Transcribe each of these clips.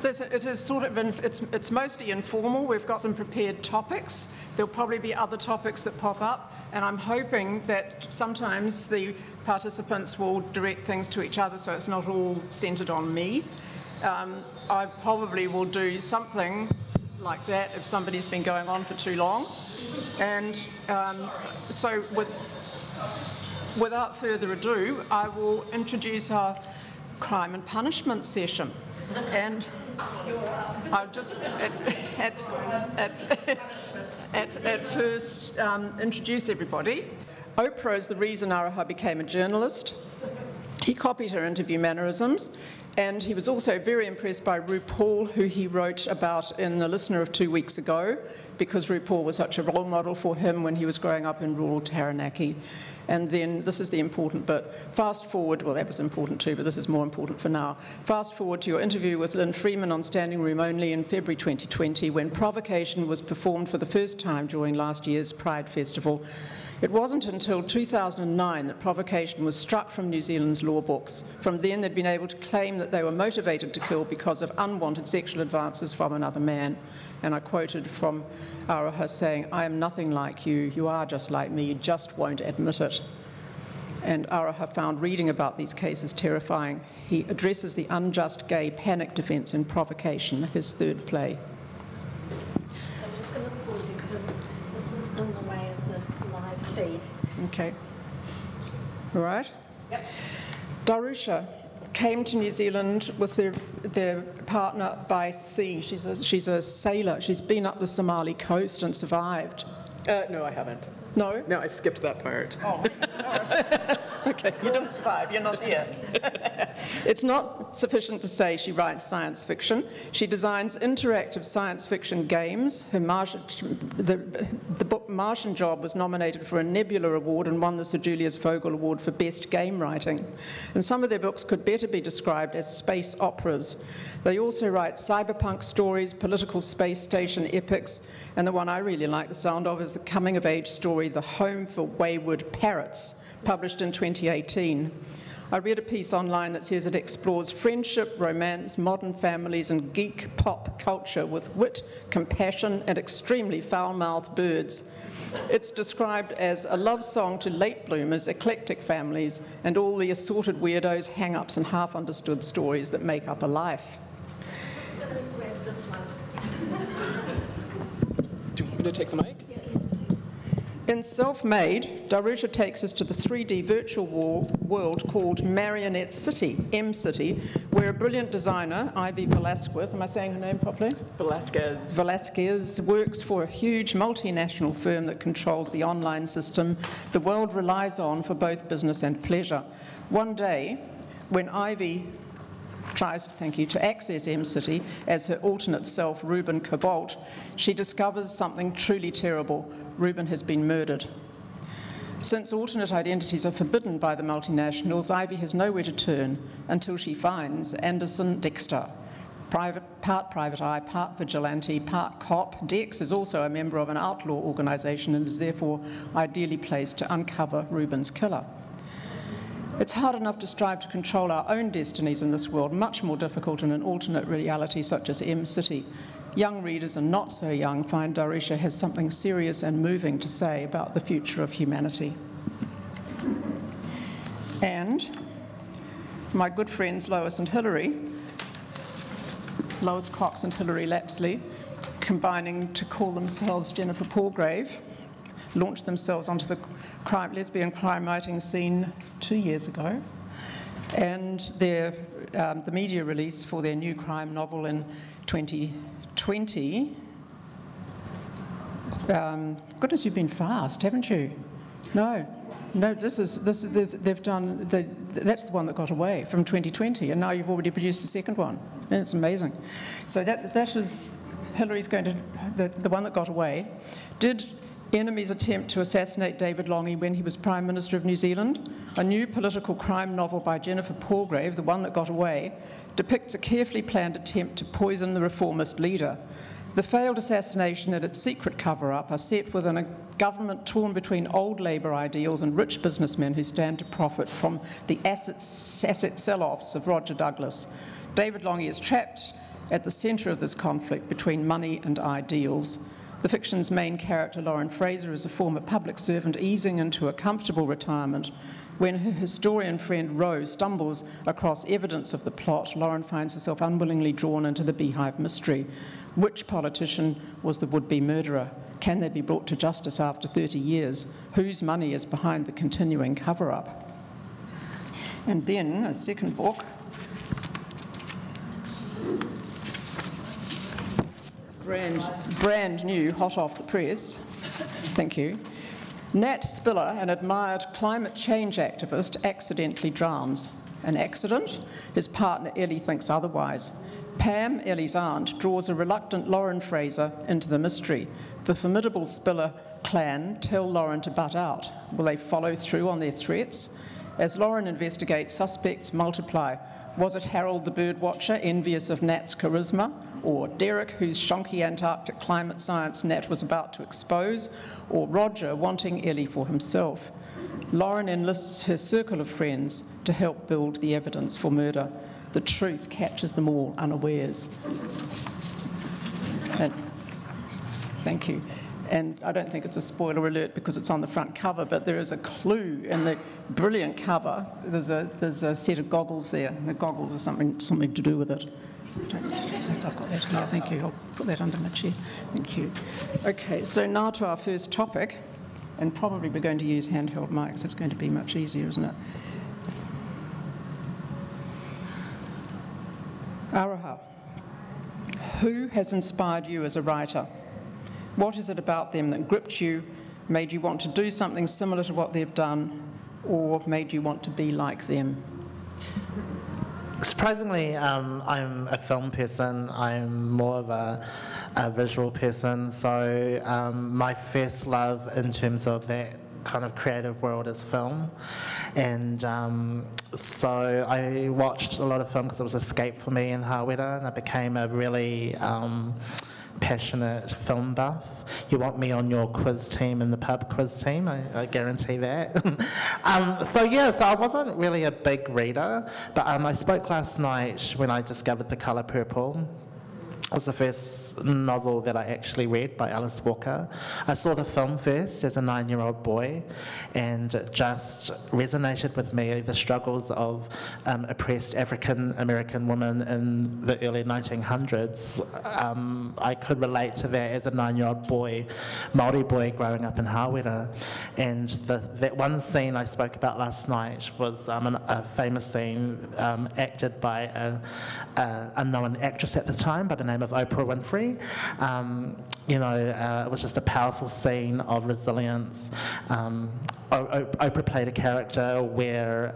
It is sort of, it's mostly informal. We've got some prepared topics. There'll probably be other topics that pop up, and I'm hoping that sometimes the participants will direct things to each other so it's not all centred on me. I probably will do something like that if somebody's been going on for too long. And so without further ado, I will introduce our crime and punishment session. And I'll just at first introduce everybody. Oprah is the reason Aroha became a journalist. He copied her interview mannerisms, and he was also very impressed by RuPaul, who he wrote about in The Listener of 2 weeks ago, because RuPaul was such a role model for him when he was growing up in rural Taranaki. And then, this is the important bit, fast forward, well that was important too, but this is more important for now. Fast forward to your interview with Lynn Freeman on Standing Room Only in February 2020, when Provocation was performed for the first time during last year's Pride Festival. It wasn't until 2009 that Provocation was struck from New Zealand's law books. From then, they'd been able to claim that they were motivated to kill because of unwanted sexual advances from another man. And I quoted from Aroha saying, "I am nothing like you. You are just like me. You just won't admit it." And Aroha found reading about these cases terrifying. He addresses the unjust gay panic defence in Provocation, his third play. So I'm just going to pause you because this is in the way of the live feed. Okay. All right. Yep. Darusha came to New Zealand with their partner by sea. She's a sailor. She's been up the Somali coast and survived. No, I haven't. No? No, I skipped that part. Oh, all right. Okay, you didn't survive. You're not here. It's not sufficient to say she writes science fiction. She designs interactive science fiction games. Her the book Martian Job was nominated for a Nebula Award and won the Sir Julius Vogel Award for Best Game Writing. And some of their books could better be described as space operas. They also write cyberpunk stories, political space station epics, and the one I really like the sound of is the coming-of-age story, The Home for Wayward Parrots, published in 2018. I read a piece online that says it explores friendship, romance, modern families, and geek pop culture with wit, compassion, and extremely foul-mouthed birds. It's described as a love song to late bloomers, eclectic families, and all the assorted weirdos, hang-ups, and half-understood stories that make up a life. I'm just going to grab this one. Do you want me to take the mic? Yeah, yes, please. In Self-Made, Darusha takes us to the 3D virtual world called Marionette City, M-City, where a brilliant designer, Ivy Velasquez, am I saying her name properly? Velasquez works for a huge multinational firm that controls the online system the world relies on for both business and pleasure. One day, when Ivy tries, to access M-City as her alternate self, Ruben Cobalt, she discovers something truly terrible. Ruben has been murdered. Since alternate identities are forbidden by the multinationals, Ivy has nowhere to turn until she finds Andersson Dexter, part private eye, part vigilante, part cop. Dex is also a member of an outlaw organisation and is therefore ideally placed to uncover Ruben's killer. It's hard enough to strive to control our own destinies in this world, much more difficult in an alternate reality such as M-City. Young readers and not so young find Darusha has something serious and moving to say about the future of humanity. And my good friends Lois and Hilary, Lois Cox and Hilary Lapsley, combining to call themselves Jennifer Palgrave, launched themselves onto the lesbian crime writing scene 2 years ago, and the media release for their new crime novel in 2020. Goodness, you've been fast, haven't you? No, they've done. That's the one that got away from 2020, and now you've already produced the second one, and it's amazing. So that is Hillary's going to the one that got away. Did enemies attempt to assassinate David Lange when he was Prime Minister of New Zealand? A new political crime novel by Jennifer Palgrave, The One That Got Away, depicts a carefully planned attempt to poison the reformist leader. The failed assassination and its secret cover-up are set within a government torn between old Labour ideals and rich businessmen who stand to profit from the asset sell-offs of Roger Douglas. David Lange is trapped At the centre of this conflict between money and ideals, the fiction's main character, Lauren Fraser, is a former public servant easing into a comfortable retirement. When her historian friend Rose stumbles across evidence of the plot, Lauren finds herself unwillingly drawn into the beehive mystery. Which politician was the would-be murderer? Can they be brought to justice after 30 years? Whose money is behind the continuing cover-up? And then a second book, brand new, hot off the press. Thank you. Nat Spiller, an admired climate change activist, accidentally drowns. An accident? His partner Ellie thinks otherwise. Pam, Ellie's aunt, draws a reluctant Lauren Fraser into the mystery. The formidable Spiller clan tell Lauren to butt out. Will they follow through on their threats? As Lauren investigates, suspects multiply. Was it Harold the birdwatcher, envious of Nat's charisma? Or Derek, whose shonky Antarctic climate science Nat was about to expose? Or Roger, wanting Ellie for himself? Lauren enlists her circle of friends to help build the evidence for murder. The truth catches them all unawares. Thank you. And I don't think it's a spoiler alert because it's on the front cover, but there is a clue in the brilliant cover. There's a set of goggles there, and the goggles are something to do with it. I've got that here, thank you. I'll put that under my chair. Thank you. Okay, so now to our first topic, and probably we're going to use handheld mics. It's going to be much easier, isn't it? Aroha, who has inspired you as a writer? What is it about them that gripped you, made you want to do something similar to what they've done, or made you want to be like them? Surprisingly, I'm a film person. I'm more of a visual person. So my first love in terms of that kind of creative world is film. And so I watched a lot of film because it was escape for me in Hawera, and I became a really passionate film buff. You want me on your quiz team and the pub quiz team, I guarantee that. So I wasn't really a big reader, but I spoke last night when I discovered The Colour Purple. It was the first novel that I actually read by Alice Walker. I saw the film first as a 9-year-old boy, and it just resonated with me, the struggles of oppressed African-American women in the early 1900s. I could relate to that as a 9-year-old boy, Māori boy growing up in Hawera. And that one scene I spoke about last night was a famous scene acted by an unknown actress at the time by the name of Oprah Winfrey. It was just a powerful scene of resilience. Oprah played a character where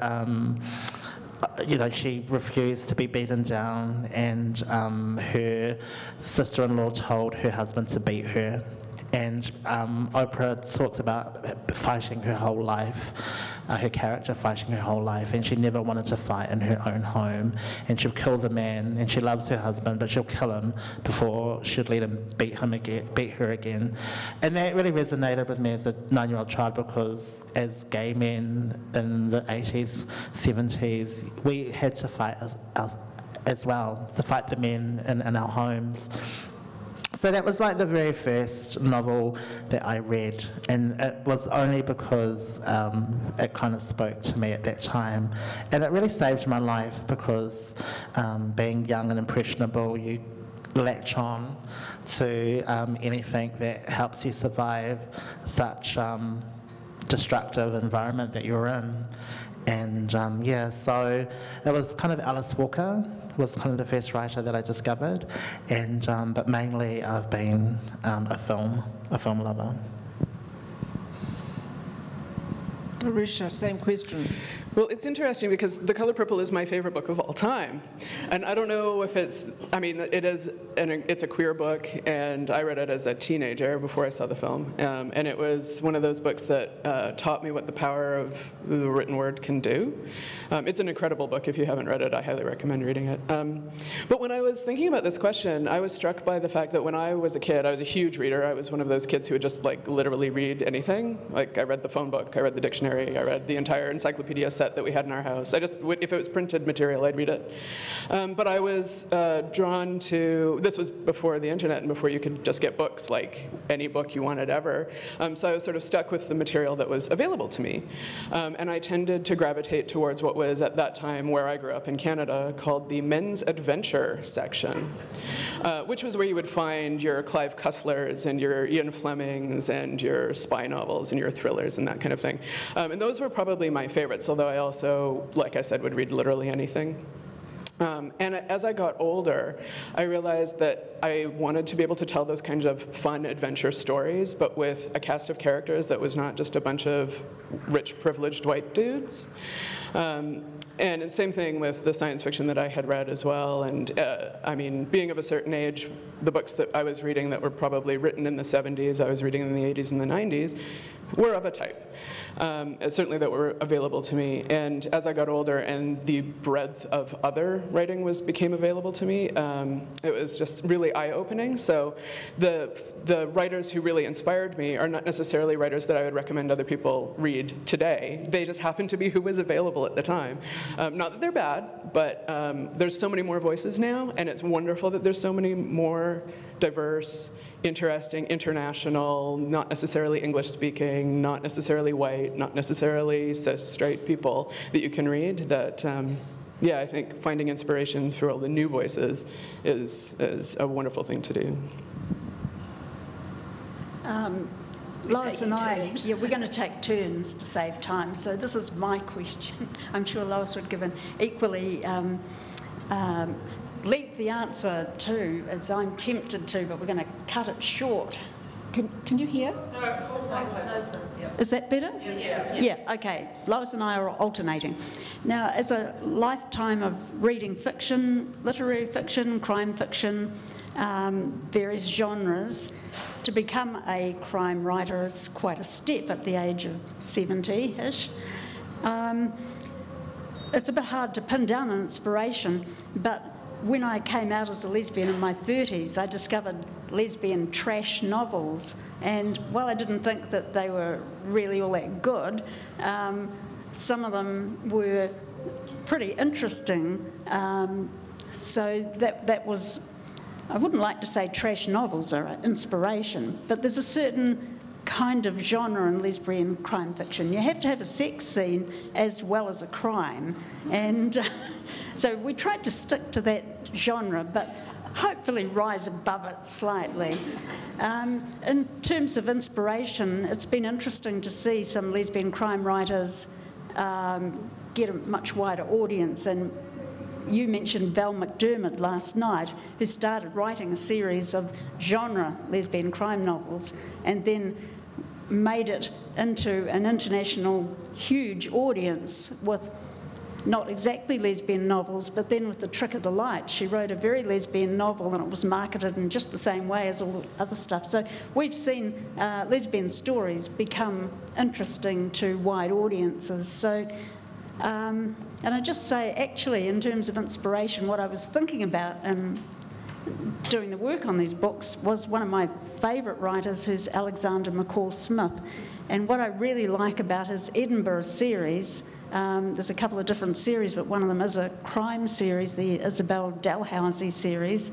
she refused to be beaten down, and her sister-in-law told her husband to beat her. And Oprah talks about fighting her whole life, her character fighting her whole life, and she never wanted to fight in her own home. And she'll kill the man, and she loves her husband, but she'll kill him before she'd let him beat her again. And that really resonated with me as a 9-year-old child, because as gay men in the 80s, 70s, we had to fight as well, to fight the men in our homes. So that was like the very first novel that I read, and it was only because it kind of spoke to me at that time. And it really saved my life, because being young and impressionable, you latch on to anything that helps you survive such destructive environment that you're in. And so it was kind of Alice Walker was kind of the first writer that I discovered, and but mainly I've been a film lover. Darusha, same question. Well, it's interesting because The Colour Purple is my favorite book of all time. And I don't know if it's a queer book, and I read it as a teenager before I saw the film. And it was one of those books that taught me what the power of the written word can do. It's an incredible book. If you haven't read it, I highly recommend reading it. But when I was thinking about this question, I was struck by the fact that when I was a kid, I was a huge reader. I was one of those kids who would just literally read anything. Like, I read the phone book, I read the dictionary, I read the entire encyclopedia set set that we had in our house. If it was printed material, I'd read it. But I was drawn to, this was before the internet and before you could just get books like any book you wanted ever. So I was sort of stuck with the material that was available to me. And I tended to gravitate towards what was at that time where I grew up in Canada called the men's adventure section, which was where you would find your Clive Cusslers and your Ian Flemings and your spy novels and your thrillers and that kind of thing. And those were probably my favorites, although I also, like I said, would read literally anything. And as I got older, I realized that I wanted to be able to tell those kinds of fun adventure stories, but with a cast of characters that was not just a bunch of rich, privileged white dudes. And the same thing with the science fiction that I had read as well. And I mean, being of a certain age, the books that I was reading that were probably written in the 70s, I was reading in the 80s and the 90s, were of a type, certainly that were available to me. And as I got older and the breadth of other writing became available to me, it was just really eye-opening. So the writers who really inspired me are not necessarily writers that I would recommend other people read today. They just happen to be who was available at the time. Not that they're bad, but there's so many more voices now, and it's wonderful that there's so many more diverse, interesting, international, not necessarily English-speaking, not necessarily white, not necessarily cis straight people that you can read. That, yeah, I think finding inspiration through all the new voices is a wonderful thing to do. Lois and I, we're going to take turns to save time. So this is my question. I'm sure Lois would give an equally lengthy answer too, as I'm tempted to, but we're going to cut it short. Can you hear? No, closer. Is that better? Yeah, okay. Lois and I are alternating. Now, as a lifetime of reading fiction, literary fiction, crime fiction, various genres, to become a crime writer is quite a step at the age of 70-ish. It's a bit hard to pin down an inspiration, but when I came out as a lesbian in my 30s, I discovered lesbian trash novels, and while I didn't think that they were really all that good, some of them were pretty interesting. So that was, I wouldn't like to say trash novels are an inspiration, but there's a certain kind of genre in lesbian crime fiction. You have to have a sex scene as well as a crime, and so we tried to stick to that genre, but hopefully rise above it slightly. In terms of inspiration, it's been interesting to see some lesbian crime writers get a much wider audience, and you mentioned Val McDermid last night, who started writing a series of genre lesbian crime novels and then made it into an international huge audience with not exactly lesbian novels, but then with the trick of the light. She wrote a very lesbian novel and it was marketed in just the same way as all the other stuff. So we've seen lesbian stories become interesting to wide audiences. So, and I just say, actually, in terms of inspiration, what I was thinking about and doing the work on these books was one of my favourite writers, who's Alexander McCall Smith. And what I really like about his Edinburgh series, there's a couple of different series, but one of them is a crime series, the Isabel Dalhousie series.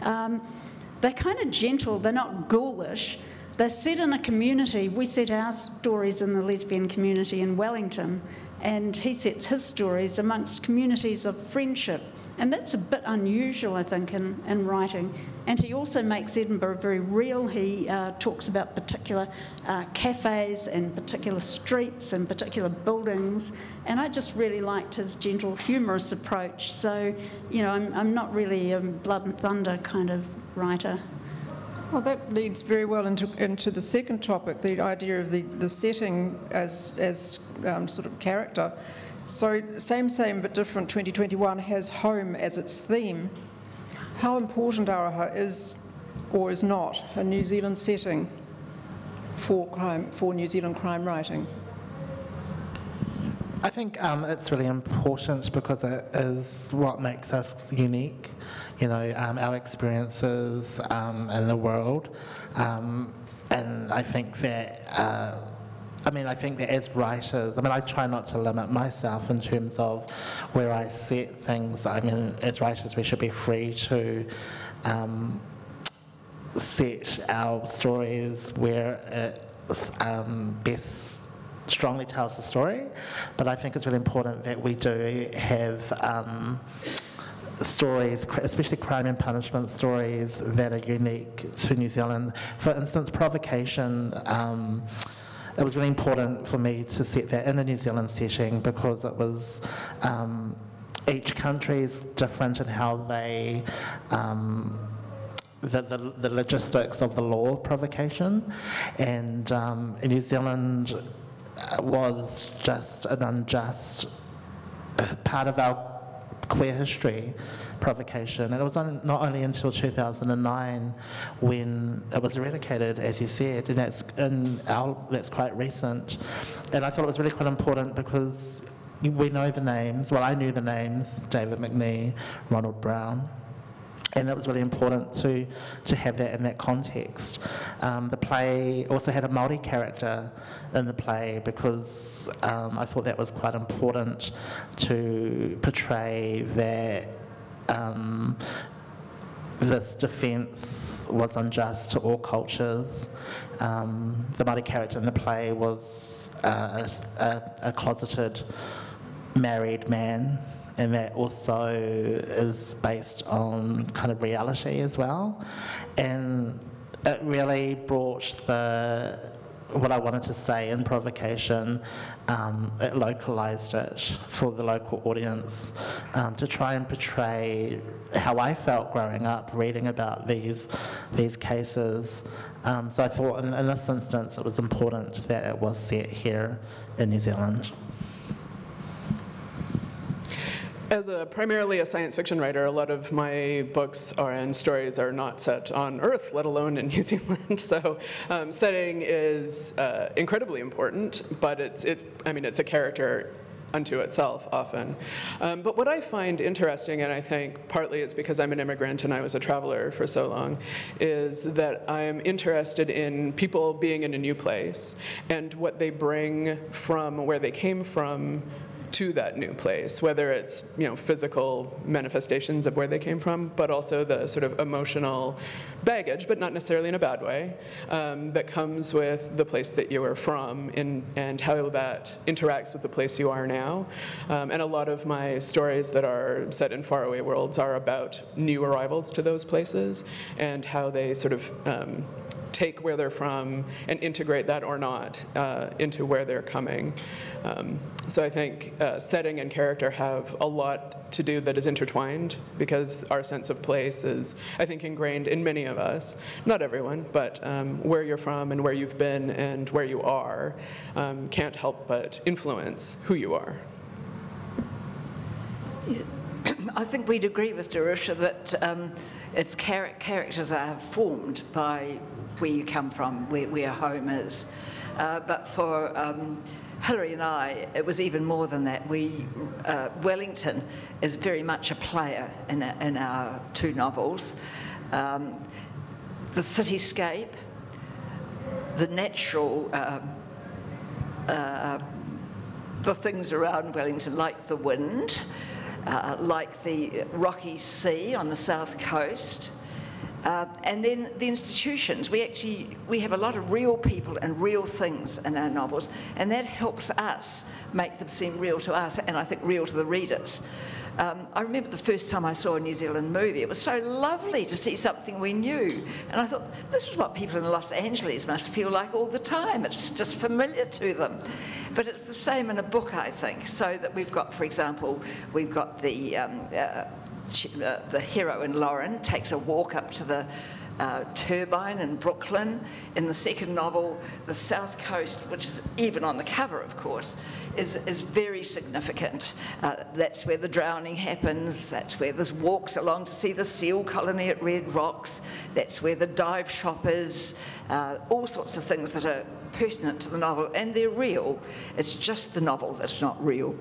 They're kind of gentle, they're not ghoulish. They're set in a community. We set our stories in the lesbian community in Wellington, and he sets his stories amongst communities of friendship. And that's a bit unusual, I think, in writing. And he also makes Edinburgh very real. He talks about particular cafes and particular streets and particular buildings. And I just really liked his gentle, humorous approach. So, you know, I'm not really a blood and thunder kind of writer. Well, that leads very well into the second topic, the idea of the setting as sort of character. So same but different 2021 has home as its theme. How important, Aroha, is or is not a New Zealand setting for New Zealand crime writing? I think it's really important because it is what makes us unique, you know, our experiences in the world. And I think that I mean, I think that as writers, I mean, I try not to limit myself in terms of where I set things. I mean, as writers, we should be free to set our stories where it best strongly tells the story. But I think it's really important that we do have stories, especially crime and punishment stories, that are unique to New Zealand. For instance, Provocation, it was really important for me to set that in a New Zealand setting because it was, each country is different in how they, the logistics of the law of provocation. And in New Zealand was just an unjust part of our queer history, provocation, and it was not only until 2009 when it was eradicated, as you said, and that's quite recent. And I thought it was really quite important because we know the names. Well, I knew the names: David McNee, Ronald Brown. And it was really important to have that in that context. The play also had a Māori character in the play because I thought that was quite important to portray that this defence was unjust to all cultures. The Māori character in the play was a closeted married man, and that also is based on kind of reality as well. And it really brought what I wanted to say in Provocation, it localised it for the local audience to try and portray how I felt growing up reading about these cases. So I thought in this instance it was important that it was set here in New Zealand. As primarily a science fiction writer, a lot of my books and stories are not set on Earth, let alone in New Zealand. So setting is incredibly important, but it's a character unto itself often. But what I find interesting, and I think partly it's because I'm an immigrant and I was a traveler for so long, is that I'm interested in people being in a new place and what they bring from where they came from to that new place, whether it's physical manifestations of where they came from, but also the sort of emotional baggage, but not necessarily in a bad way, that comes with the place that you are from and how that interacts with the place you are now. And a lot of my stories that are set in faraway worlds are about new arrivals to those places and how they sort of take where they're from and integrate that or not into where they're coming. So I think setting and character have a lot to do that is intertwined because our sense of place is, I think, ingrained in many of us. Not everyone, but where you're from and where you've been and where you are can't help but influence who you are. I think we'd agree with Darusha that its characters are formed by where you come from, where home is. But for Hilary and I, it was even more than that. Wellington is very much a player in our two novels. The cityscape, the natural, the things around Wellington, like the wind, like the rocky sea on the south coast, and then the institutions. We have a lot of real people and real things in our novels, and that helps us make them seem real to us, and I think real to the readers. I remember the first time I saw a New Zealand movie, it was so lovely to see something we knew. And I thought, this is what people in Los Angeles must feel like all the time. It's just familiar to them. But it's the same in a book, I think. So that we've got, for example, we've got the heroine, Lauren, takes a walk up to the turbine in Brooklyn. In the second novel, the South Coast, which is even on the cover, of course, is very significant. That's where the drowning happens. That's where there's walks along to see the seal colony at Red Rocks. That's where the dive shop is. All sorts of things that are pertinent to the novel, and they're real. It's just the novel that's not real.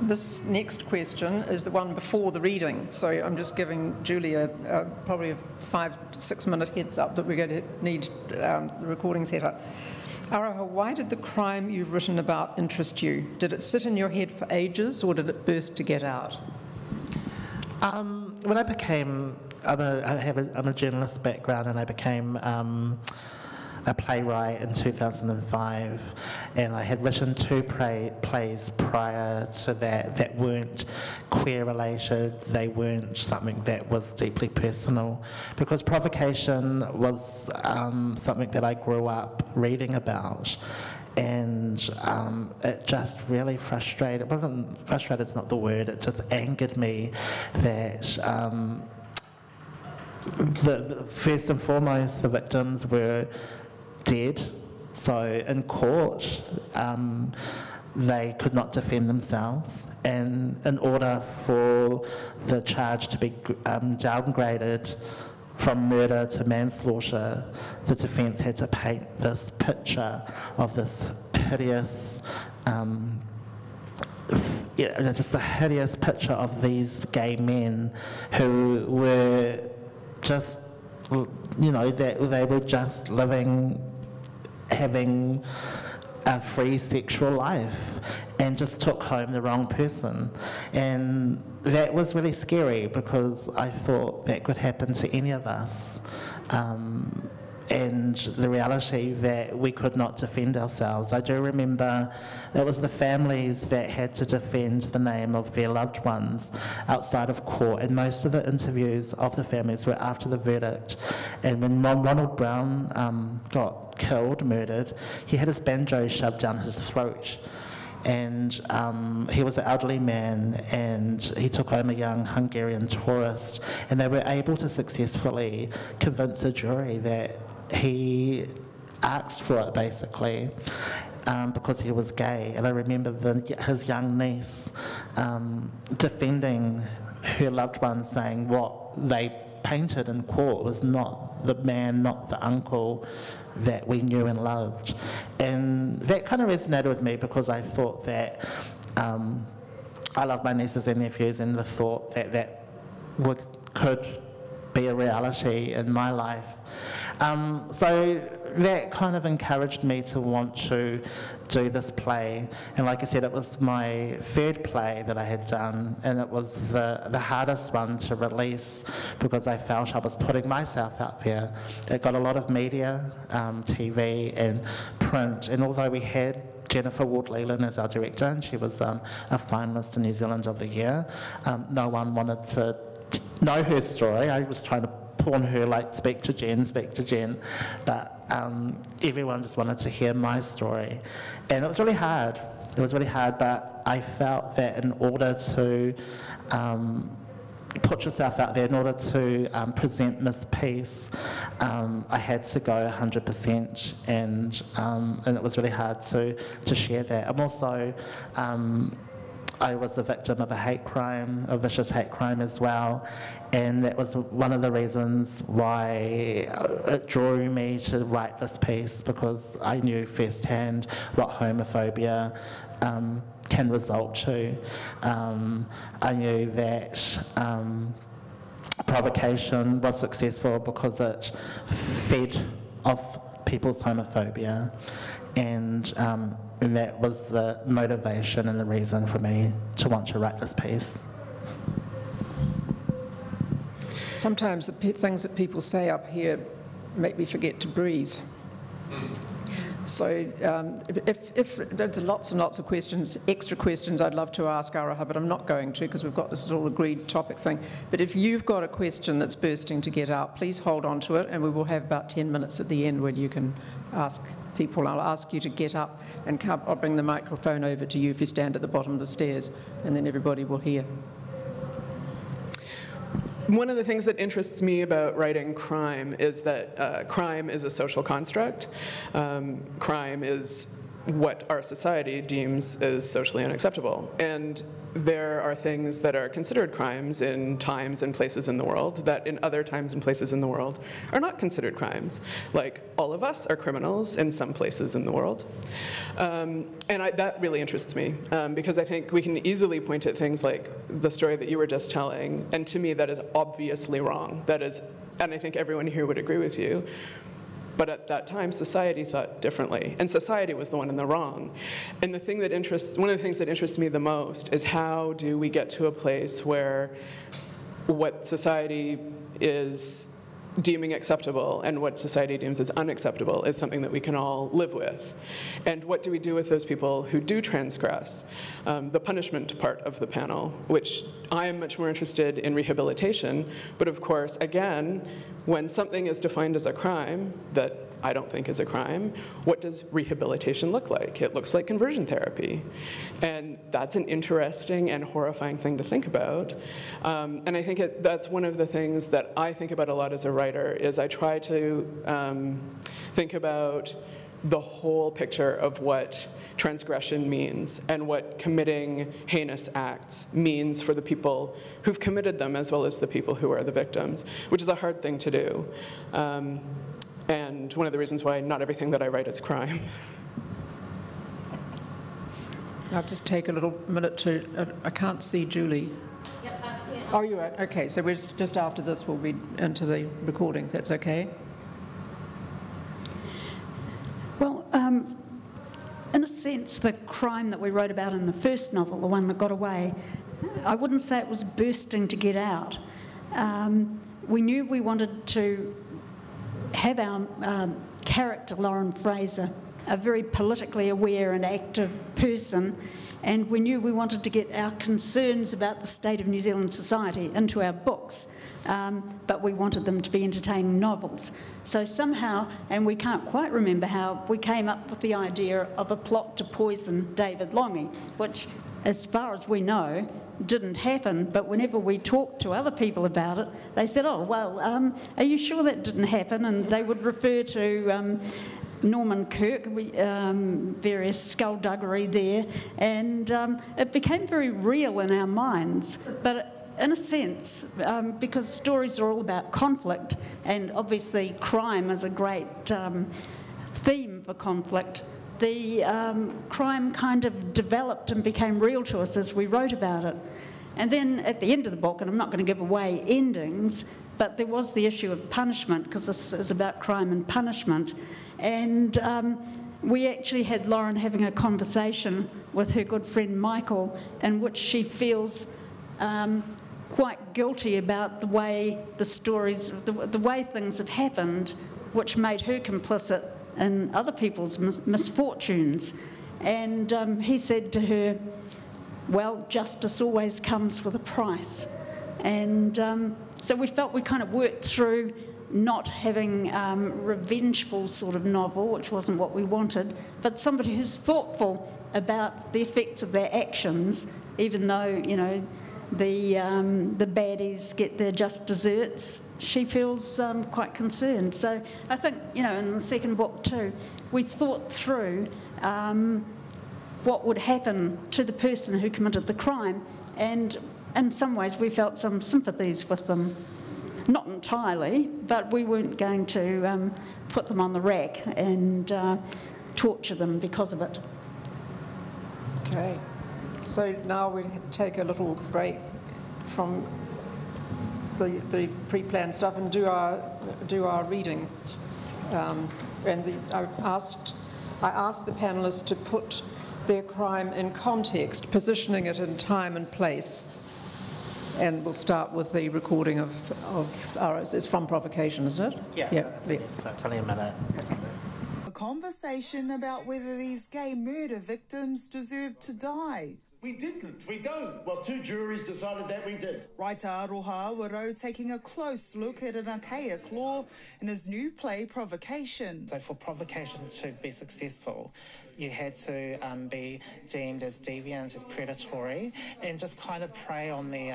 This next question is the one before the reading, so I'm just giving Julia probably a 5-6 minute heads up that we're going to need the recording set up. Aroha, why did the crime you've written about interest you? Did it sit in your head for ages, or did it burst to get out? When I became, I'm a journalist background, and I became a playwright in 2005, and I had written 2 plays prior to that weren't queer related. They weren't something that was deeply personal, because Provocation was something that I grew up reading about, and it just really frustrated, frustrated's not the word, it just angered me that first and foremost the victims were dead, so in court they could not defend themselves, and in order for the charge to be downgraded from murder to manslaughter, the defence had to paint this picture of this hideous, just a hideous picture of these gay men who were just, they were just having a free sexual life, and just took home the wrong person. And that was really scary, because I thought that could happen to any of us. And the reality that we could not defend ourselves. I do remember it was the families that had to defend the name of their loved ones outside of court, and most of the interviews of the families were after the verdict. And when Ronald Brown got killed, murdered, he had his banjo shoved down his throat. And he was an elderly man, and he took home a young Hungarian tourist, and they were able to successfully convince a jury that he asked for it, basically, because he was gay. And I remember his young niece defending her loved one, saying what they painted in court was not the man, not the uncle that we knew and loved. And that kind of resonated with me, because I thought that I love my nieces and nephews, and the thought that that could be a reality in my life. So that kind of encouraged me to want to do this play. And like I said, it was my 3rd play that I had done, and it was the hardest one to release, because I felt I was putting myself out there. It got a lot of media, TV and print, and although we had Jennifer Ward-Leland as our director, and she was a finalist in New Zealand of the Year, no one wanted to know her story. I was trying to pawn her, like, speak to Jen, but everyone just wanted to hear my story. And it was really hard. But I felt that in order to put yourself out there, in order to present this piece, I had to go 100%, and it was really hard to share that. I'm also I was a victim of a hate crime, a vicious hate crime as well, and that was one of the reasons why it drew me to write this piece, because I knew firsthand what homophobia can result to. I knew that Provocation was successful because it fed off people's homophobia, and that was the motivation and the reason for me to want to write this piece. Sometimes the things that people say up here make me forget to breathe. So if there's lots and lots of questions, extra questions I'd love to ask Aroha, but I'm not going to, because we've got this little agreed topic thing. But if you've got a question that's bursting to get out, please hold on to it, and we will have about 10 minutes at the end where you can ask people. I'll ask you to get up and come. I'll bring the microphone over to you if you stand at the bottom of the stairs, and then everybody will hear. One of the things that interests me about writing crime is that crime is a social construct. Crime is what our society deems as socially unacceptable. And there are things that are considered crimes in times and places in the world that in other times and places in the world are not considered crimes. Like, all of us are criminals in some places in the world. That really interests me, because I think we can easily point at things like the story that you were just telling, and to me that is obviously wrong. That is, and I think everyone here would agree with you. But at that time, society thought differently, and society was the one in the wrong. And one of the things that interests me the most is how do we get to a place where what society is deeming acceptable and what society deems as unacceptable is something that we can all live with. And what do we do with those people who do transgress? The punishment part of the panel, which I am much more interested in rehabilitation, but of course, again, when something is defined as a crime that I don't think is a crime, what does rehabilitation look like? It looks like conversion therapy. And that's an interesting and horrifying thing to think about. And I think that's one of the things that I think about a lot as a writer, is I try to think about the whole picture of what transgression means and what committing heinous acts means for the people who've committed them as well as the people who are the victims, which is a hard thing to do. And one of the reasons why not everything that I write is crime. I'll just take a little minute to, I can't see Julie. Yep, yeah. Oh, you are, okay, so we're just after this we'll be into the recording, if that's okay. Well, in a sense, the crime that we wrote about in the first novel, the one that got away, I wouldn't say it was bursting to get out. We knew we wanted to have our character, Lauren Fraser, a very politically aware and active person, and we knew we wanted to get our concerns about the state of New Zealand society into our books. But we wanted them to be entertaining novels. So somehow, and we can't quite remember how, we came up with the idea of a plot to poison David Longy, which, as far as we know, didn't happen. But whenever we talked to other people about it, they said, oh, well, are you sure that didn't happen? And they would refer to Norman Kirk, various skullduggery there, and it became very real in our minds. But in a sense, because stories are all about conflict, and obviously crime is a great theme for conflict, the crime kind of developed and became real to us as we wrote about it. And then at the end of the book, and I'm not going to give away endings, but there was the issue of punishment, because this is about crime and punishment. And we actually had Lauren having a conversation with her good friend Michael, in which she feels quite guilty about the way the stories, the way things have happened, which made her complicit in other people's misfortunes. And he said to her, well, justice always comes with a price. And so we felt we kind of worked through not having revengeful sort of novel, which wasn't what we wanted, but somebody who's thoughtful about the effects of their actions, even though, you know, the baddies get their just desserts. She feels quite concerned. So I think, you know, in the second book too, we thought through what would happen to the person who committed the crime, and in some ways we felt some sympathies with them. Not entirely, but we weren't going to put them on the rack and torture them because of it. Okay. So now we'll take a little break from the pre-planned stuff and do our readings. I asked the panelists to put their crime in context, positioning it in time and place. And we'll start with the recording of ours. It's from Provocation, isn't it? Yeah. It's only a minute. A conversation about whether these gay murder victims deserve to die. We didn't. We don't. Well, 2 juries decided that we did. Writer Aroha Awarau taking a close look at an archaic law in his new play, Provocation. So for Provocation to be successful, you had to be deemed as deviant, as predatory, and just kind of prey on the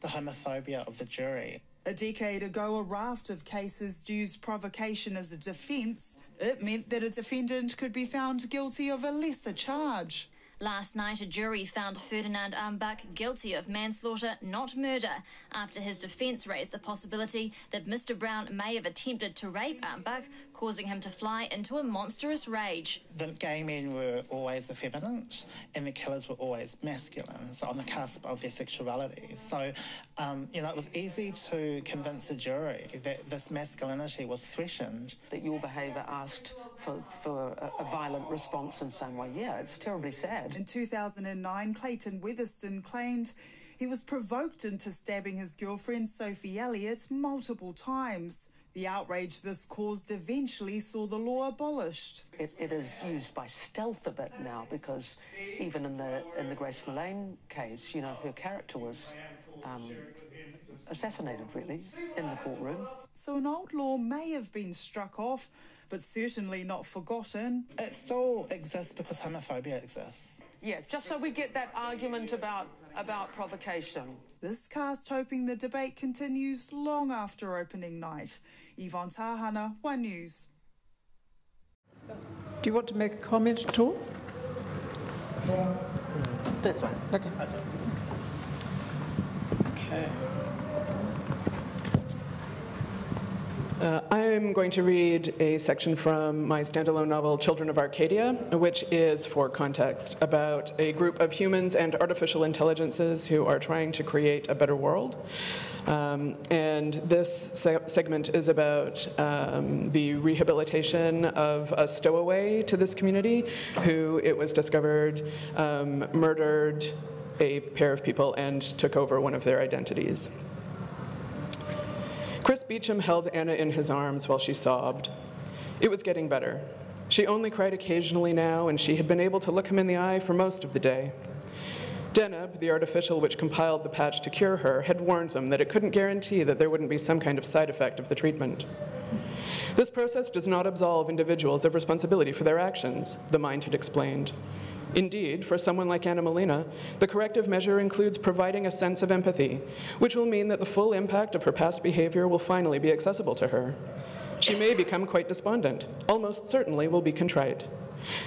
homophobia of the jury. A decade ago, a raft of cases used provocation as a defence It meant that a defendant could be found guilty of a lesser charge. Last night, a jury found Ferdinand Ambach guilty of manslaughter, not murder, after his defence raised the possibility that Mr. Brown may have attempted to rape Ambach, causing him to fly into a monstrous rage. The gay men were always effeminate and the killers were always masculine, so on the cusp of their sexuality. So, you know, it was easy to convince a jury that this masculinity was threatened. That your behaviour asked for a violent response in some way. Yeah, it's terribly sad. In 2009, Clayton Weatherston claimed he was provoked into stabbing his girlfriend Sophie Elliott multiple times. The outrage this caused eventually saw the law abolished. It is used by stealth a bit now, because even in the Grace Mullane case, you know, her character was assassinated, really, in the courtroom. So an old law may have been struck off, but certainly not forgotten. It still exists because homophobia exists. Yeah, just so we get that argument about provocation. This cast hoping the debate continues long after opening night. Yvonne Tahana, One News. Do you want to make a comment at all? That's fine. Okay. Okay. I'm going to read a section from my standalone novel, Children of Arcadia, which is, for context, about a group of humans and artificial intelligences who are trying to create a better world. And this segment is about the rehabilitation of a stowaway to this community who, it was discovered, murdered a pair of people and took over one of their identities. Chris Beecham held Anna in his arms while she sobbed. It was getting better. She only cried occasionally now, and she had been able to look him in the eye for most of the day. Deneb, the artificial which compiled the patch to cure her, had warned them that it couldn't guarantee that there wouldn't be some kind of side effect of the treatment. This process does not absolve individuals of responsibility for their actions, the mind had explained. Indeed, for someone like Anna Molina, the corrective measure includes providing a sense of empathy, which will mean that the full impact of her past behavior will finally be accessible to her. She may become quite despondent, almost certainly will be contrite.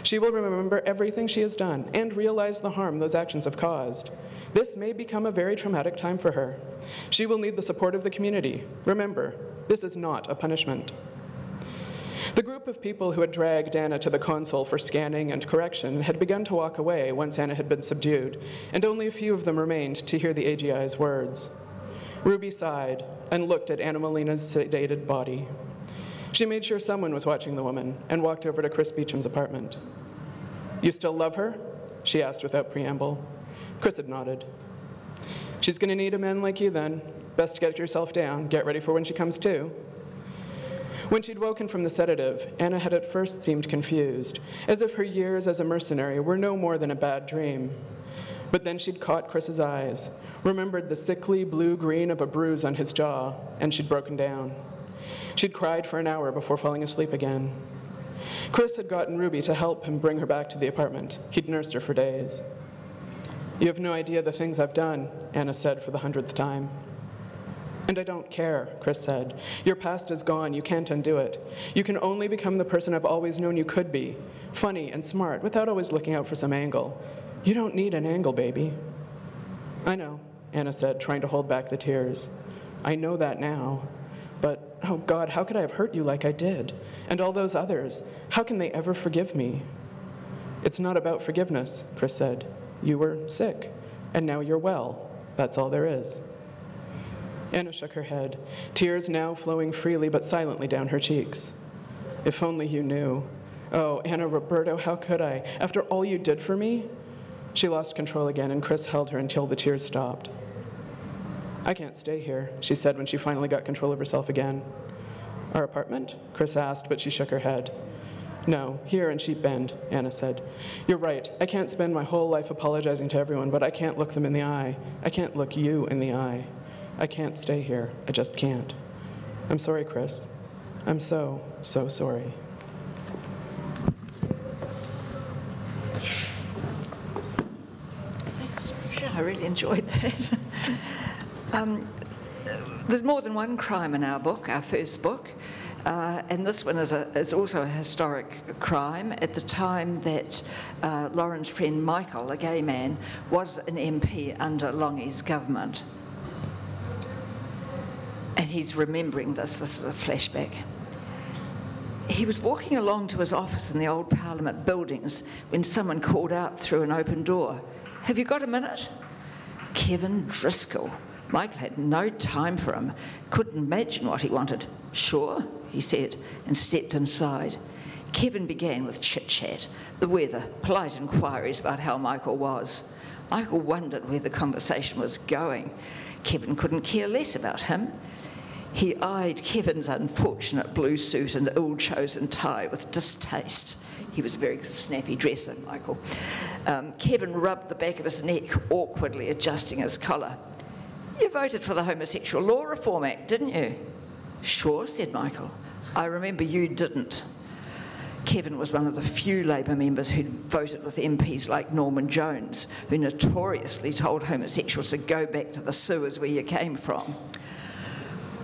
She will remember everything she has done and realize the harm those actions have caused. This may become a very traumatic time for her. She will need the support of the community. Remember, this is not a punishment. The group of people who had dragged Anna to the console for scanning and correction had begun to walk away once Anna had been subdued, and only a few of them remained to hear the AGI's words. Ruby sighed and looked at Anna Molina's sedated body. She made sure someone was watching the woman and walked over to Chris Beecham's apartment. "You still love her?" she asked without preamble. Chris had nodded. "She's going to need a man like you then. Best get yourself down. Get ready for when she comes to." When she'd woken from the sedative, Anna had at first seemed confused, as if her years as a mercenary were no more than a bad dream. But then she'd caught Chris's eyes, remembered the sickly blue-green of a bruise on his jaw, and she'd broken down. She'd cried for an hour before falling asleep again. Chris had gotten Ruby to help him bring her back to the apartment. He'd nursed her for days. "You have no idea the things I've done," Anna said for the 100th time. "And I don't care," Chris said. "Your past is gone. You can't undo it. You can only become the person I've always known you could be, funny and smart, without always looking out for some angle. You don't need an angle, baby." "I know," Anna said, trying to hold back the tears. "I know that now. But, oh God, how could I have hurt you like I did? And all those others, how can they ever forgive me?" "It's not about forgiveness," Chris said. "You were sick, and now you're well. That's all there is." Anna shook her head, tears now flowing freely but silently down her cheeks. "If only you knew. Oh, Anna Roberto, how could I? After all you did for me?" She lost control again, and Chris held her until the tears stopped. "I can't stay here," she said when she finally got control of herself again. "Our apartment?" Chris asked, but she shook her head. "No, here in Sheep Bend," Anna said. "You're right. I can't spend my whole life apologizing to everyone, but I can't look them in the eye. I can't look you in the eye. I can't stay here. I just can't. I'm sorry, Chris. I'm so, so sorry." Thanks, Darusha. I really enjoyed that. There's more than one crime in our book, our first book. And this one is also a historic crime. At the time that Lauren's friend Michael, a gay man, was an MP under Longy's government. And he's remembering this. This is a flashback. He was walking along to his office in the old Parliament buildings when someone called out through an open door, "Have you got a minute?" Kevin Driscoll. Michael had no time for him, couldn't imagine what he wanted. "Sure," he said, and stepped inside. Kevin began with chit-chat, the weather, polite inquiries about how Michael was. Michael wondered where the conversation was going. Kevin couldn't care less about him. He eyed Kevin's unfortunate blue suit and ill-chosen tie with distaste. He was a very snappy dresser, Michael. Kevin rubbed the back of his neck, awkwardly adjusting his collar. "You voted for the Homosexual Law Reform Act, didn't you?" "Sure," said Michael. "I remember you didn't." Kevin was one of the few Labour members who'd voted with MPs like Norman Jones, who notoriously told homosexuals to go back to the sewers where you came from.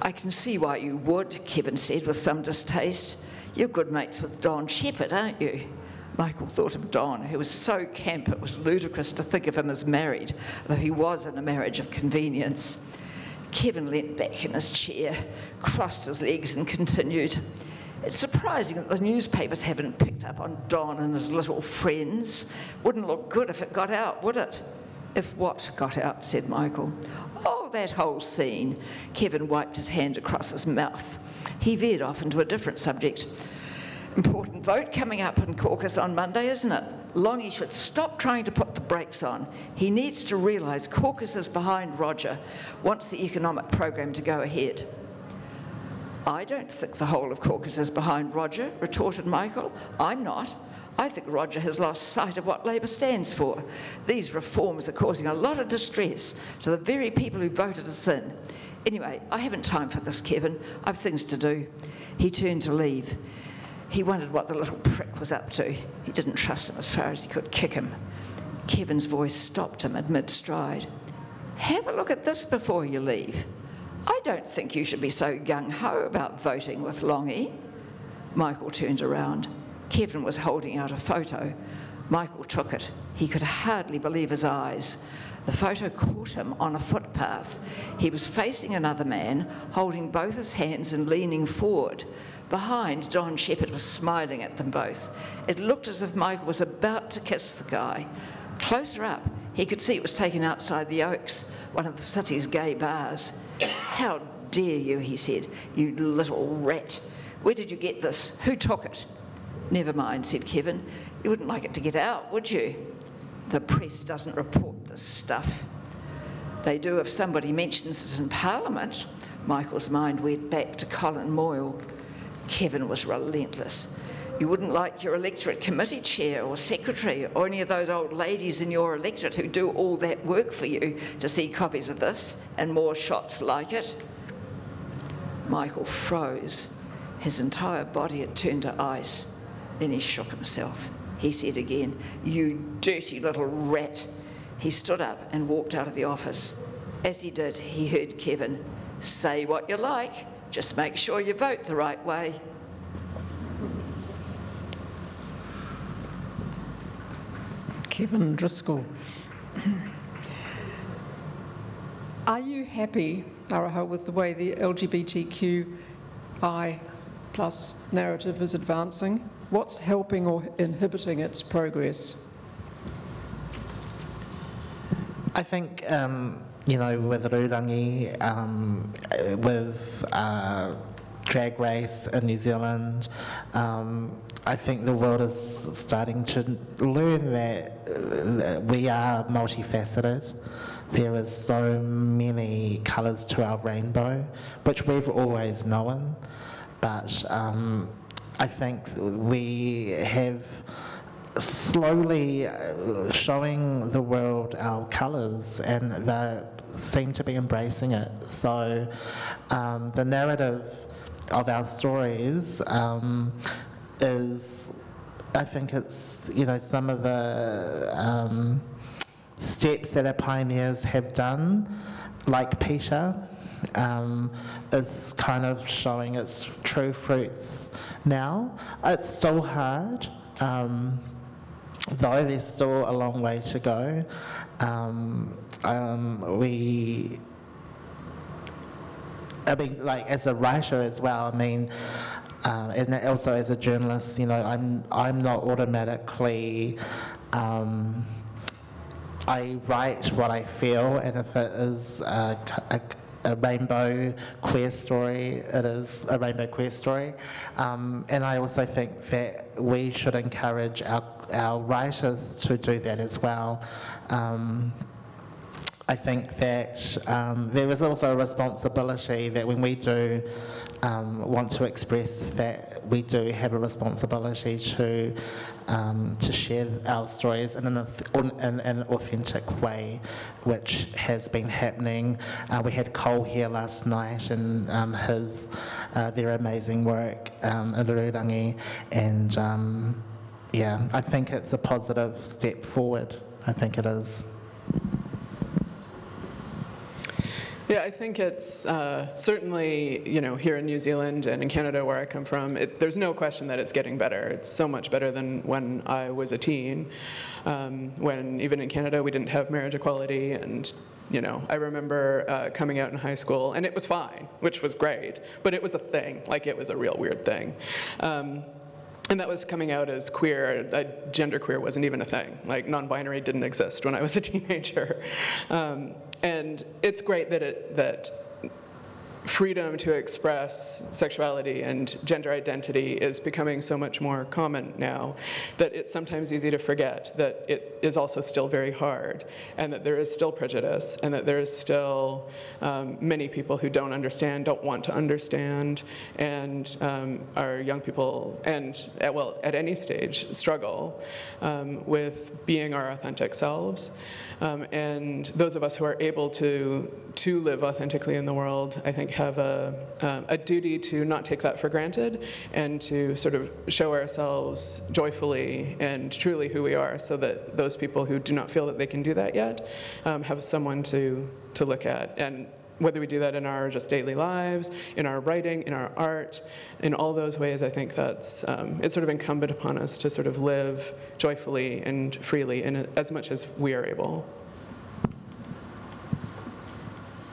"I can see why you would," Kevin said with some distaste. "You're good mates with Don Shepherd, aren't you?" Michael thought of Don, who was so camp it was ludicrous to think of him as married, though he was in a marriage of convenience. Kevin leant back in his chair, crossed his legs and continued. "It's surprising that the newspapers haven't picked up on Don and his little friends. Wouldn't look good if it got out, would it?" "If what got out?" said Michael. "Oh, that whole scene." Kevin wiped his hand across his mouth. He veered off into a different subject. "Important vote coming up in caucus on Monday, isn't it? Longy should stop trying to put the brakes on. He needs to realise caucus is behind Roger, wants the economic program to go ahead." "I don't think the whole of caucus is behind Roger," retorted Michael. "I'm not. I think Roger has lost sight of what Labour stands for. These reforms are causing a lot of distress to the very people who voted us in. Anyway, I haven't time for this, Kevin. I've things to do." He turned to leave. He wondered what the little prick was up to. He didn't trust him as far as he could kick him. Kevin's voice stopped him at mid-stride. "Have a look at this before you leave. I don't think you should be so gung-ho about voting with Longy." Michael turned around. Kevin was holding out a photo. Michael took it. He could hardly believe his eyes. The photo caught him on a footpath. He was facing another man, holding both his hands and leaning forward. Behind, Don Shepherd was smiling at them both. It looked as if Michael was about to kiss the guy. Closer up, he could see it was taken outside the Oaks, one of the city's gay bars. "How dare you," he said, "you little rat. Where did you get this? Who took it?" "Never mind," said Kevin. "You wouldn't like it to get out, would you?" "The press doesn't report this stuff." "They do if somebody mentions it in Parliament." Michael's mind went back to Colin Moyle. Kevin was relentless. "You wouldn't like your electorate committee chair or secretary or any of those old ladies in your electorate who do all that work for you to see copies of this and more shots like it?" Michael froze. His entire body had turned to ice. Then he shook himself. He said again, "You dirty little rat." He stood up and walked out of the office. As he did, he heard Kevin, "Say what you like, just make sure you vote the right way." Kevin Driscoll. Are you happy, Aroha, with the way the LGBTQI plus narrative is advancing? What's helping or inhibiting its progress? I think, with Rurangi, with Drag Race in New Zealand, I think the world is starting to learn that we are multifaceted. There is so many colours to our rainbow, which we've always known, but I think we have slowly showing the world our colours, and they seem to be embracing it. So the narrative of our stories is, I think it's, some of the steps that our pioneers have done, like Peter, is kind of showing its true fruits now. It's still hard, though there's still a long way to go. I mean, like, as a writer as well, I mean, and also as a journalist, you know, I'm not automatically, I write what I feel, and if it is a rainbow queer story, it is a rainbow queer story. And I also think that we should encourage our writers to do that as well. I think that there is also a responsibility that when we do want to express that, we do have a responsibility to share our stories in an authentic way, which has been happening. We had Cole here last night, and their amazing work in Rurangi, and yeah, I think it's a positive step forward. I think it is. Yeah, I think it's certainly, you know, here in New Zealand and in Canada where I come from, there's no question that it's getting better. It's so much better than when I was a teen, when even in Canada we didn't have marriage equality, and you know, I remember coming out in high school, and it was fine, which was great, but it was a thing, like it was a real weird thing. And that was coming out as queer. Genderqueer wasn't even a thing. Like, non-binary didn't exist when I was a teenager. And it's great that freedom to express sexuality and gender identity is becoming so much more common now that it's sometimes easy to forget that it is also still very hard, and that there is still prejudice, and that there is still many people who don't understand, don't want to understand, and our young people, and at any stage, struggle with being our authentic selves. And those of us who are able to live authentically in the world, I think, have a duty to not take that for granted, and to sort of show ourselves joyfully and truly who we are, so that those people who do not feel that they can do that yet have someone to look at. And whether we do that in our just daily lives, in our writing, in our art, in all those ways, I think that's, it's sort of incumbent upon us to sort of live joyfully and freely in as much as we are able.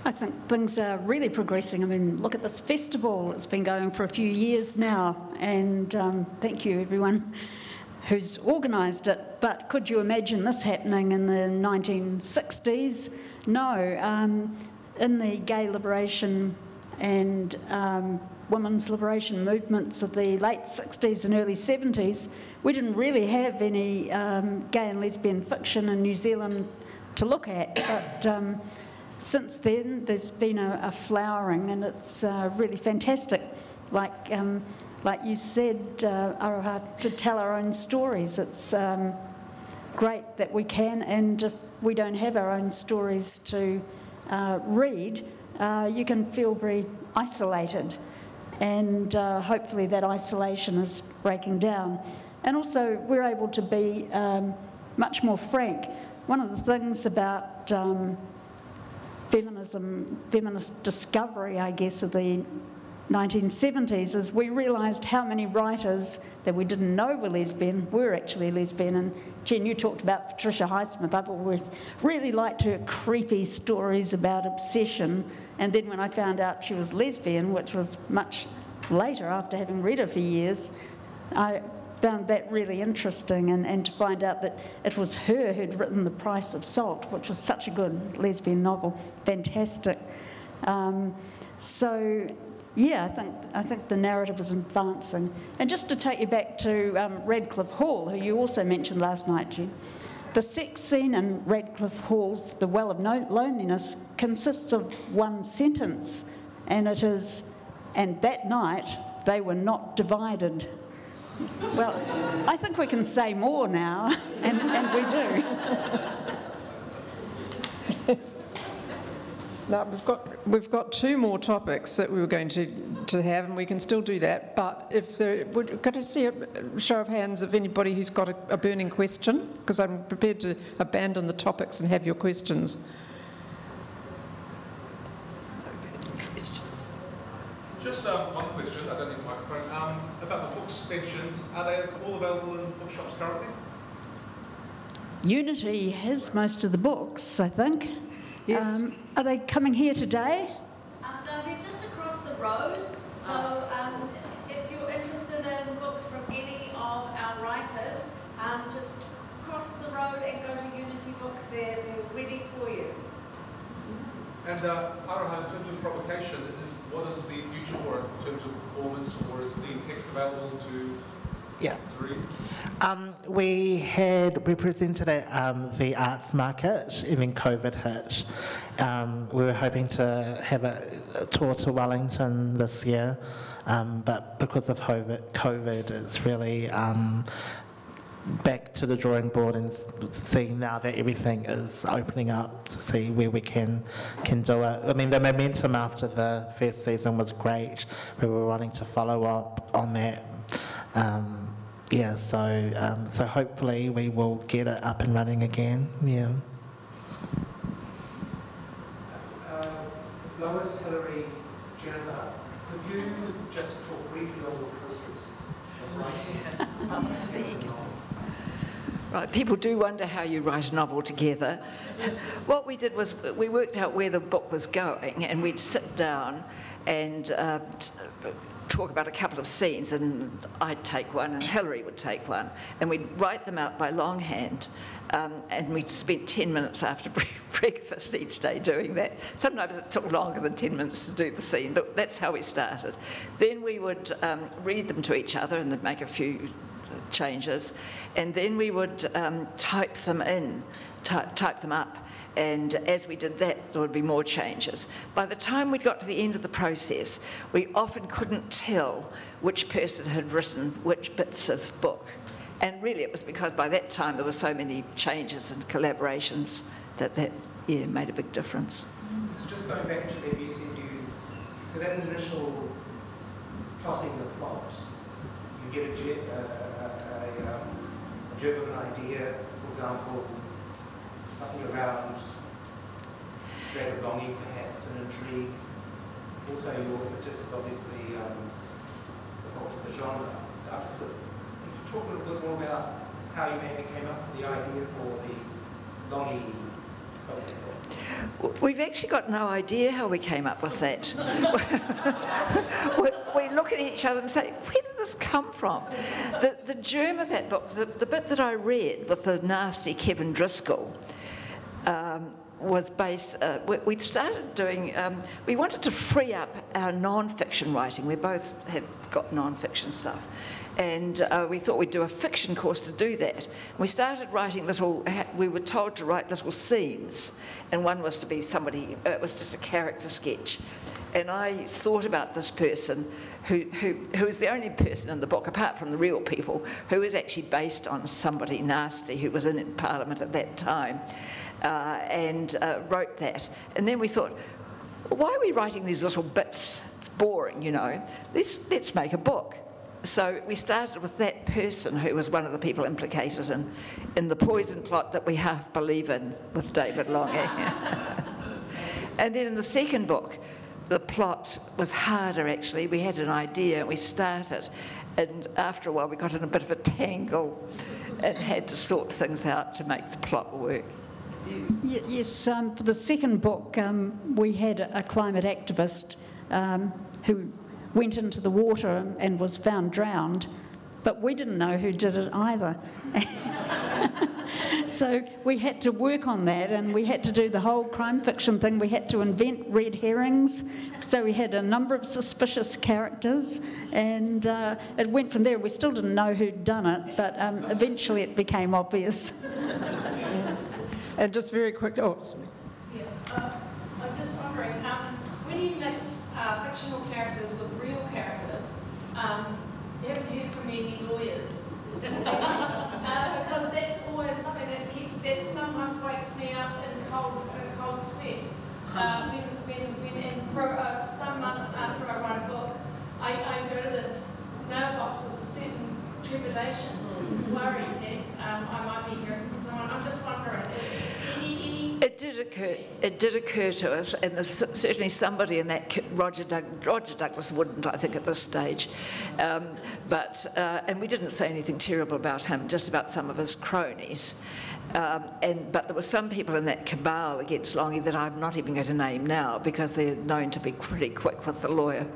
I think things are really progressing. I mean, look at this festival. It's been going for a few years now, and thank you everyone who's organised it. But could you imagine this happening in the 1960s? No. In the gay liberation and women's liberation movements of the late 60s and early 70s, we didn't really have any gay and lesbian fiction in New Zealand to look at. But since then, there's been a flowering, and it's really fantastic. Like you said, Aroha, to tell our own stories. It's great that we can, and if we don't have our own stories to read, you can feel very isolated, and hopefully that isolation is breaking down. And also, we're able to be much more frank. One of the things about feminist discovery, I guess, of the 1970s is we realised how many writers that we didn't know were lesbian were actually lesbian. And Jen, you talked about Patricia Highsmith. I've always really liked her creepy stories about obsession, and then when I found out she was lesbian, which was much later after having read her for years, I found that really interesting, and to find out that it was her who'd written The Price of Salt, which was such a good lesbian novel. Fantastic. So yeah, I think the narrative is advancing. And just to take you back to Radcliffe Hall, who you also mentioned last night, Jen, the sex scene in Radcliffe Hall's The Well of Loneliness consists of one sentence, and it is, "And that night they were not divided." Well, I think we can say more now, and we do. Now, we've got two more topics that we were going to have, and we can still do that, but if we're going to see a show of hands of anybody who's got a burning question, because I'm prepared to abandon the topics and have your questions. Just one question, I don't need a microphone, about the books mentioned. Are they all available in bookshops currently? Unity has most of the books, I think. Yes. Are they coming here today? No, they're just across the road. So if you're interested in books from any of our writers, just cross the road and go to Unity Books. They're ready for you. And Aroha, in terms of Provocation, what is the future for it in terms of performance, or is the text available to read? We presented at the arts market, and then COVID hit. We were hoping to have a tour to Wellington this year, but because of COVID, it's really back to the drawing board and seeing now that everything is opening up to see where we can do it. I mean, the momentum after the first season was great. We were wanting to follow up on that. So hopefully we will get it up and running again. Yeah. Lois, Hillary, Jennifer, could you just talk briefly on the process of writing? Right, people do wonder how you write a novel together. What we did was we worked out where the book was going, and we'd sit down and talk about a couple of scenes, and I'd take one and Hillary would take one, and we'd write them out by longhand, and we'd spend 10 minutes after breakfast each day doing that. Sometimes it took longer than 10 minutes to do the scene, but that's how we started. Then we would read them to each other and then make a few changes, and then we would type them up, and as we did that, there would be more changes. By the time we'd got to the end of the process, we often couldn't tell which person had written which bits of book, and really it was because by that time there were so many changes and collaborations that made a big difference. So just going back to that, you said so that initial plotting the plot, you get a germ of an idea, for example, something around creative longing, perhaps, an intrigue. Also, your impetus is obviously the genre. Could you talk a little bit more about how you maybe came up with the idea for the longing focus book? We've actually got no idea how we came up with that. we look at each other and say, where did this come from? The germ of that book, the bit that I read with the nasty Kevin Driscoll, was based, we'd started doing, we wanted to free up our non-fiction writing. We both have got non-fiction stuff. And we thought we'd do a fiction course to do that. And we started writing we were told to write little scenes. And one was to be somebody, it was just a character sketch. And I thought about this person who is the only person in the book, apart from the real people, who is actually based on somebody nasty who was in Parliament at that time, and wrote that. And then we thought, why are we writing these little bits? It's boring, you know. Let's make a book. So we started with that person who was one of the people implicated in the poison plot that we half believe in with David Longing. And then in the second book, the plot was harder, actually. We had an idea and we started, and after a while we got in a bit of a tangle and had to sort things out to make the plot work. Yes, for the second book, we had a climate activist who went into the water and was found drowned, but we didn't know who did it either. So we had to work on that, and we had to do the whole crime fiction thing. We had to invent red herrings, so we had a number of suspicious characters, and it went from there. We still didn't know who'd done it, but eventually it became obvious. And just very quick, I'm just wondering, when you mix fictional characters with real characters, you haven't heard from any lawyers, because that's always something that sometimes wakes me up in cold sweat. For some months after I write a book, I go to the mailbox with a certain trepidation, worrying that I might be hearing from someone. I'm just wondering, any It did occur to us, and there's certainly somebody in that, Roger Douglas wouldn't, I think, at this stage, and we didn't say anything terrible about him, just about some of his cronies. But there were some people in that cabal against Longy that I'm not even going to name now because they're known to be pretty quick with the lawyer.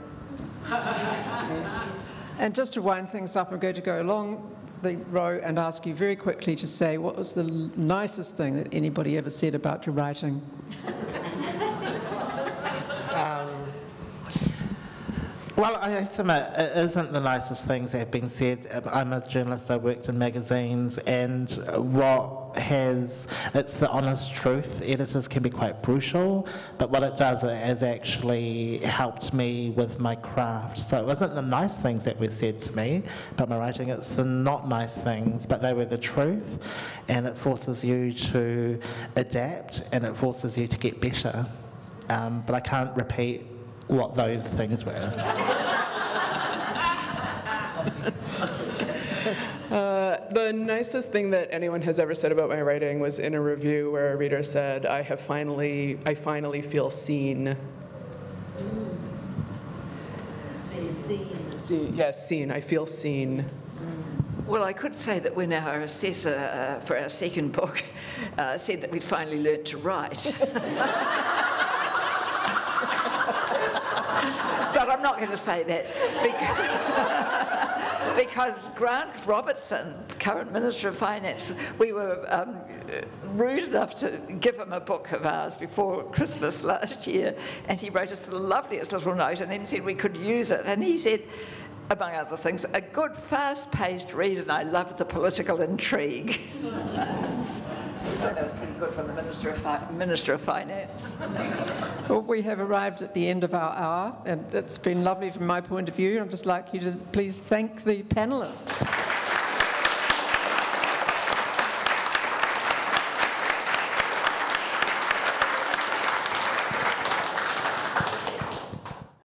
And just to wind things up, I'm going to go along the row and ask you very quickly to say what was the nicest thing that anybody ever said about your writing? Well, I have to admit, it isn't the nicest things that have been said. I'm a journalist, I worked in magazines, and it's the honest truth. Editors can be quite brutal, but what it does is actually helped me with my craft. So it wasn't the nice things that were said to me about my writing, it's the not nice things, but they were the truth, and it forces you to adapt, and it forces you to get better. But I can't repeat what those things were. The nicest thing that anyone has ever said about my writing was in a review where a reader said, I finally feel seen. Yes, seen. I feel seen. Well, I could say that when our assessor for our second book said that we'd finally learnt to write. But I'm not going to say that because Grant Robertson, current Minister of Finance, we were rude enough to give him a book of ours before Christmas last year, and he wrote us the loveliest little note and then said we could use it. And he said, among other things, a good fast-paced read, and I loved the political intrigue. So that was pretty good from the Minister of Finance. Well, we have arrived at the end of our hour, and it's been lovely from my point of view. I'd just like you to please thank the panellists.